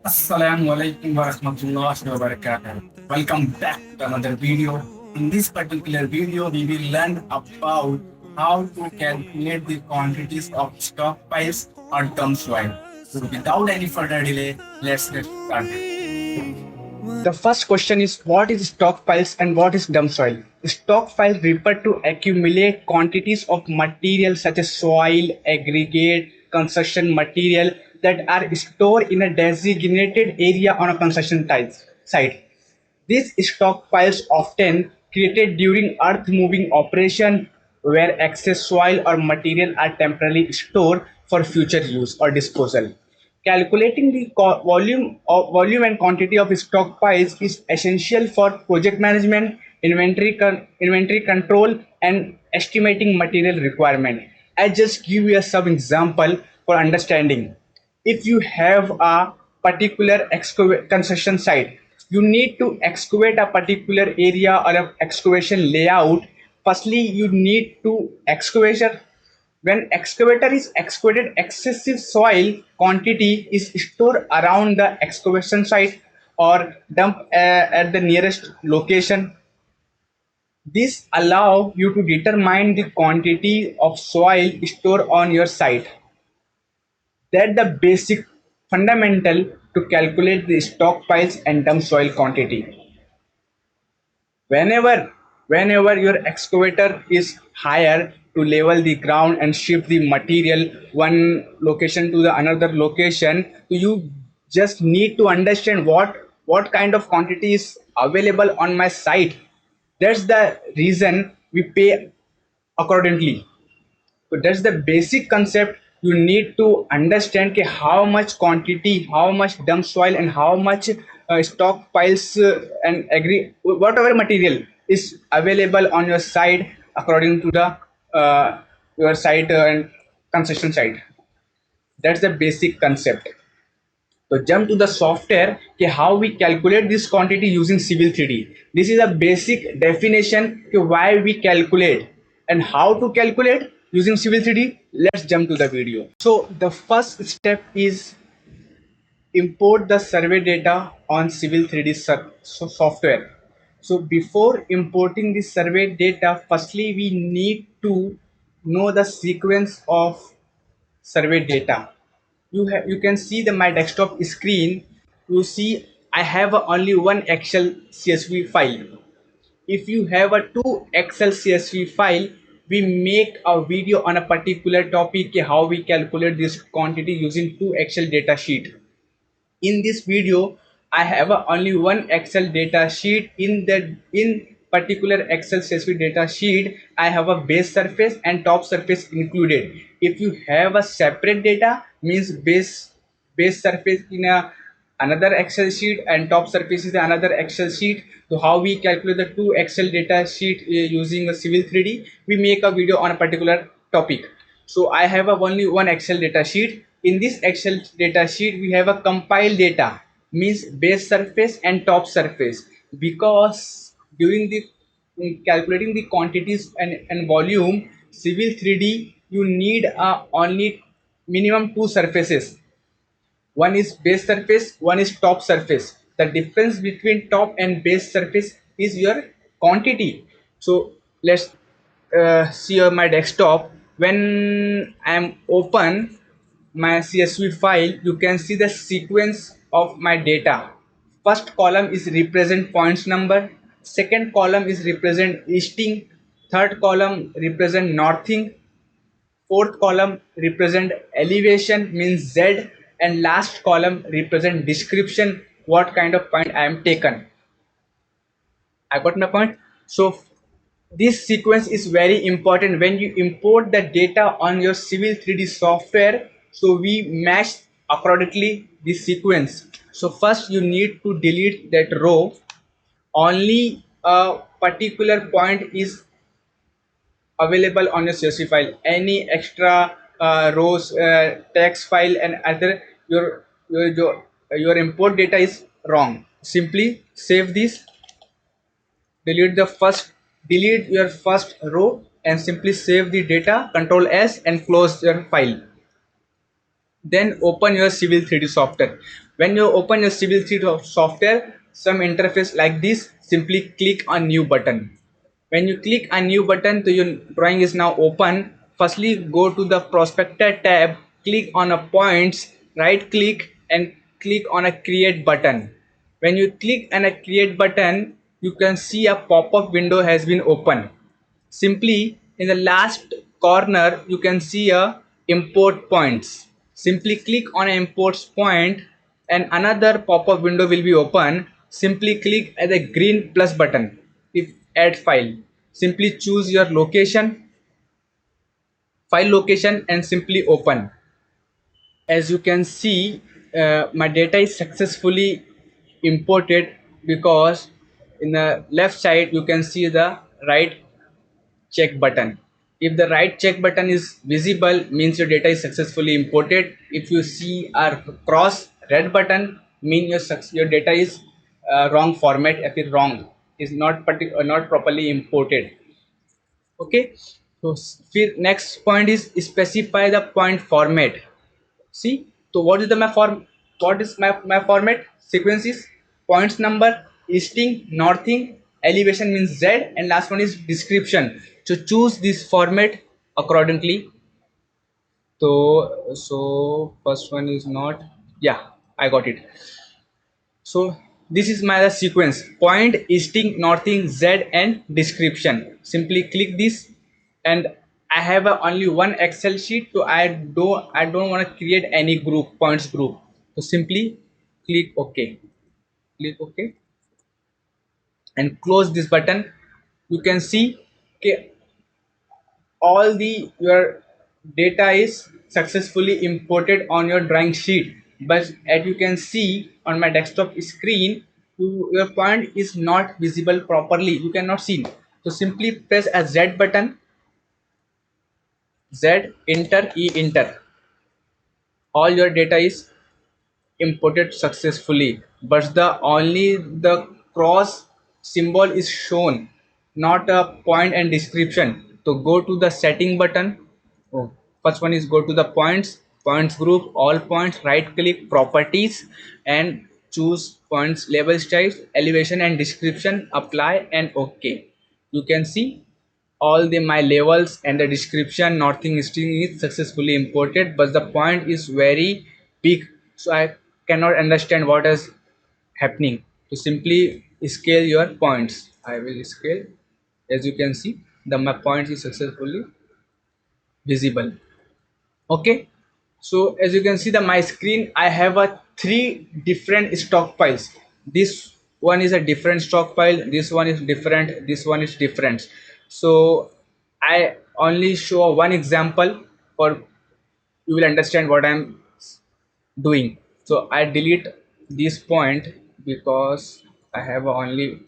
Assalamu alaikum wa rahmatullahi wa barakatuh. Welcome back to another video. In this particular video, we will learn about how to calculate the quantities of stockpiles or dump soil. So without any further delay, let's get started. The first question is, what is stockpiles and what is dump soil? Stockpiles refer to accumulate quantities of material such as soil, aggregate, construction material that are stored in a designated area on a construction site. These stockpiles often created during earth moving operation where excess soil or material are temporarily stored for future use or disposal. Calculating the volume and quantity of stockpiles is essential for project management, inventory control, and estimating material requirement. I just give you some example for understanding. If you have a particular construction site, you need to excavate a particular area or a excavation layout. Firstly, you need to excavation. When excavator is excavated, excessive soil quantity is stored around the excavation site or dump at the nearest location. This allow you to determine the quantity of soil stored on your site. That the basic fundamental to calculate the stockpiles and dump soil quantity. Whenever your excavator is higher to level the ground and shift the material one location to the another location, you just need to understand what kind of quantity is available on my site. That's the reason we pay accordingly. So that's the basic concept. You need to understand कि how much quantity, how much dump soil, and how much stockpiles and agree whatever material is available on your site according to the your site and concession site. That's the basic concept. So jump to the software कि how we calculate this quantity using Civil 3D. This is a basic definition कि why we calculate and how to calculate using Civil 3D. Let's jump to the video. So the first step is import the survey data on Civil 3D software. So before importing the survey data, firstly we need to know the sequence of survey data. You can see the my desktop screen. You see I have only one Excel CSV file. If you have a two Excel CSV file, we make a video on a particular topic how we calculate this quantity using two Excel data sheet. In this video I have only one Excel data sheet. In particular Excel CSV data sheet, I have a base surface and top surface included. If you have a separate data, means base surface in another Excel sheet and top surface is another Excel sheet. So how we calculate the two Excel data sheet using a Civil 3D, we make a video on a particular topic. So I have only one Excel data sheet. In this Excel data sheet, we have a compile data, means base surface and top surface, because during the calculating the quantities and volume, Civil 3D, you need only minimum two surfaces. One is base surface, one is top surface. The difference between top and base surface is your quantity. So let's see on my desktop. When I am open my CSV file, you can see the sequence of my data. First column is represent points number, second column is represent easting, third column represent northing, fourth column represent elevation means Z, and last column represent description, what kind of point I am taken. I got my point. So this sequence is very important when you import the data on your Civil 3D software. So we match accordingly this sequence. So first you need to delete that row. Only a particular point is available on your CSV file. Any extra rows, text file, and other your import data is wrong. Simply save this, delete your first row, and simply save the data. Control S and close your file. Then open your Civil 3D software. When you open your Civil 3 software, some interface like this, simply click on new button. When you click a new button, so your drawing is now open. Firstly, go to the prospector tab, click on a points, right click and click on a create button. When you click on a create button, you can see a pop-up window has been open. Simply in the last corner, you can see a import points. Simply click on imports point and another pop-up window will be open. Simply click at the green plus button. If add file, simply choose your location, file location and simply open. As you can see, my data is successfully imported because in the left side you can see the right check button. If the right check button is visible, means your data is successfully imported. If you see a cross red button, mean your data is wrong format, if it wrong, is not properly imported. Okay, so next point is specify the point format. See, so what is the my form, what is my format? Sequence is points number, easting, northing, elevation means z, and last one is description. So choose this format accordingly. So first one is not, yeah, I got it. So this is my sequence: point, easting, northing, z and description. Simply click this, and I have only one Excel sheet, so I don't want to create any group, points group. So simply click OK. Click OK and close this button. You can see, okay, all the your data is successfully imported on your drawing sheet, but as you can see on my desktop screen, your point is not visible properly, you cannot see. So simply press a Z button, Z, enter, E, enter. All your data is imported successfully, but the cross symbol is shown, not a point and description. So go to the setting button. Oh, first one is go to the points group, all points, right click, properties and choose points label style, elevation and description, apply and OK. You can see all the my levels and the description, nothing string is successfully imported, but the point is very big, so I cannot understand what is happening. To simply scale your points, I will scale. As you can see, the my point is successfully visible. Okay, so as you can see the my screen, I have a three different stockpiles. This one is a different stockpile, this one is different, this one is different. So I only show one example for you will understand what I'm doing. So I delete this point because I have only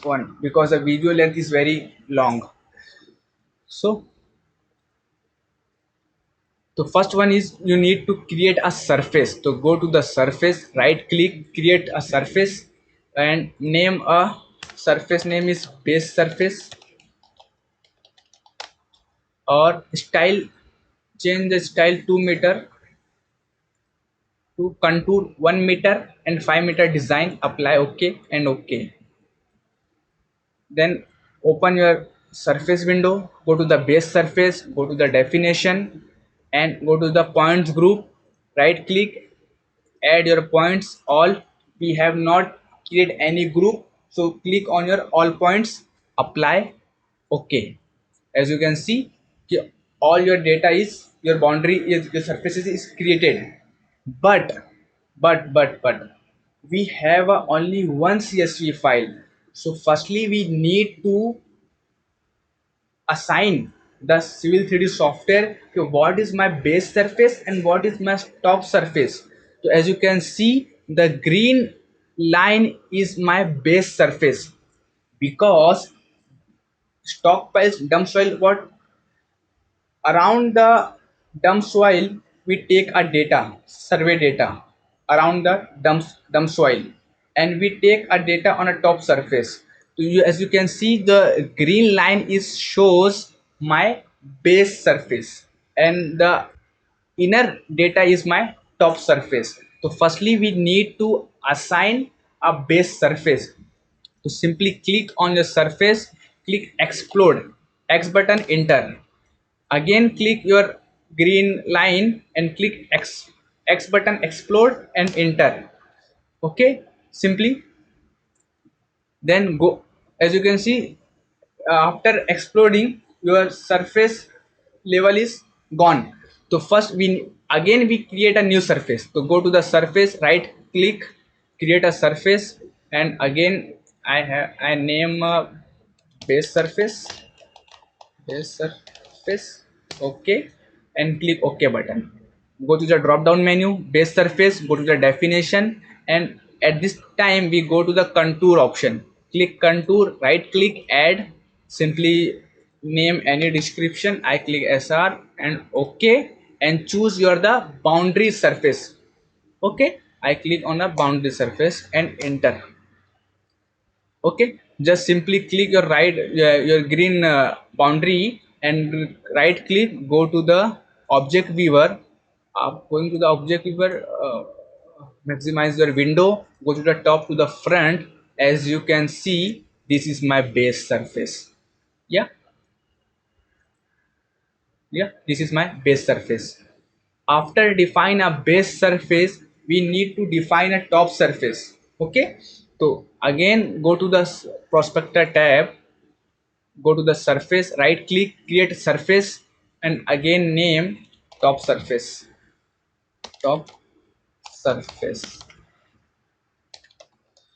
one, because the video length is very long. So the first one is you need to create a surface. So go to the surface, right click, create a surface and name a surface name is base surface, or style, change the style 2 meter to contour 1 meter and 5 meter design, apply OK and OK. Then open your surface window, go to the base surface, go to the definition and go to the points group, right click, add your points all. We have not create any group, so click on your all points, apply OK. As you can see, all your data is, your boundary is, your surfaces is created, but we have only one CSV file. So firstly we need to assign the Civil 3D software to what is my base surface and what is my top surface. So as you can see, the green line is my base surface, because stockpiles dump soil, what around the dump soil we take a data, survey data around the dump soil, and we take a data on a top surface. So as you can see, the green line is shows my base surface and the inner data is my top surface. So firstly, we need to assign a base surface. To simply click on your surface, click explode, X button, enter. Again click your green line and click X button, explode and enter. Okay, simply then go. As you can see, after exploding, your surface level is gone. So first we create a new surface. So go to the surface, right click, create a surface, and again I name base surface, okay, and click ok button. Go to the drop down menu, base surface, go to the definition, and at this time we go to the contour option. Click contour, right click, add, simply name any description. I click sr and ok, and choose your the boundary surface. Okay, I click on a boundary surface and enter. Okay, just simply click your your green boundary and right click, go to the object viewer. Going to the object viewer, maximize your window, go to the top to the front. As you can see, this is my base surface. Yeah, yeah, this is my base surface. After define a base surface, we need to define a top surface. Okay, so again go to the prospector tab, go to the surface, right click, create surface, and again name top surface, top surface.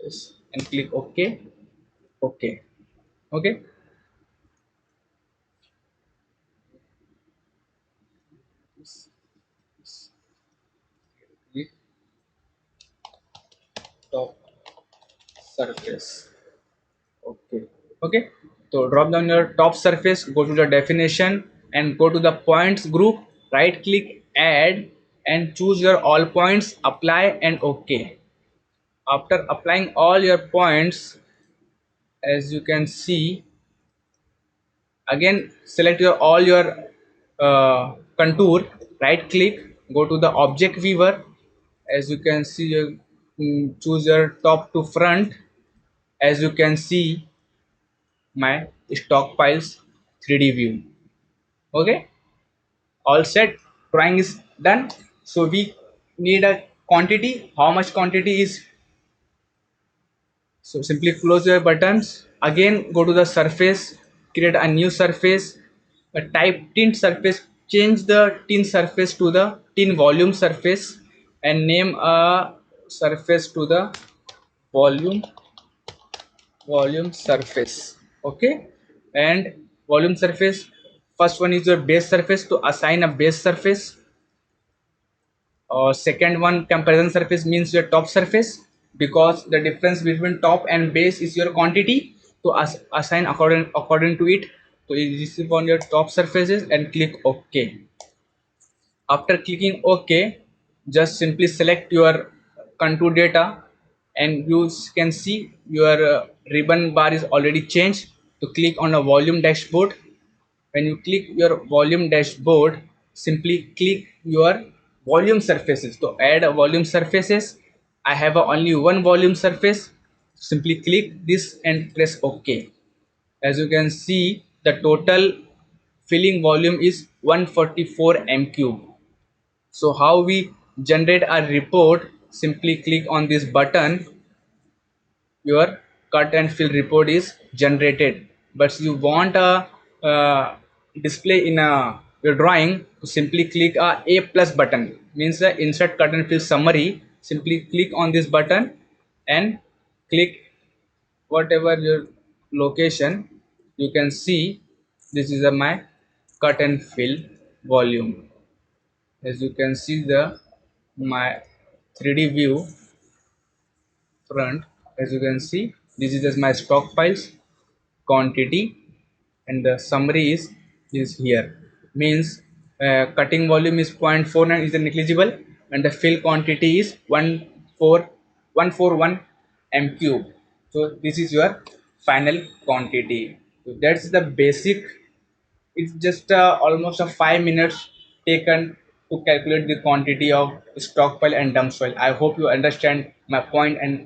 Yes, and click ok, ok, okay. Click top surface, okay, okay. So drop down your top surface, go to the definition and go to the points group, right click, add, and choose your all points, apply and ok. After applying all your points, as you can see, again select your all your contour, right click, go to the object viewer. As you can see, you choose your top to front. As you can see, my stockpiles 3D view. Okay, all set, drawing is done. So we need a quantity. How much quantity is? So simply close your buttons. Again, go to the surface, create a new surface, type tint surface, change the tint surface to the tint volume surface, and name a surface to the volume surface. Okay, and volume surface. First one is your base surface. To assign a base surface, second one, comparison surface, means your top surface, because the difference between top and base is your quantity. To assign according to it. So you receive on your top surfaces and click ok. After clicking ok, just simply select your contour data, and you can see your ribbon bar is already changed. To click on a volume dashboard, when you click your volume dashboard, simply click your volume surfaces. To add a volume surfaces, I have only one volume surface. Simply click this and press ok. As you can see, the total filling volume is 144 m cube. So how we generate a report? Simply click on this button, your cut and fill report is generated. But you want a display in your drawing, to simply click a plus button, means the insert cut and fill summary. Simply click on this button and click whatever your location. You can see this is my cut and fill volume. As you can see, the my 3D view front. As you can see, this is just my stockpiles quantity, and the summary is here. Means cutting volume is 0.49, is negligible, and the fill quantity is 141 m cube. So this is your final quantity. So that's the basic. It's just almost a 5 minutes taken to calculate the quantity of stockpile and dump soil. I hope you understand my point, and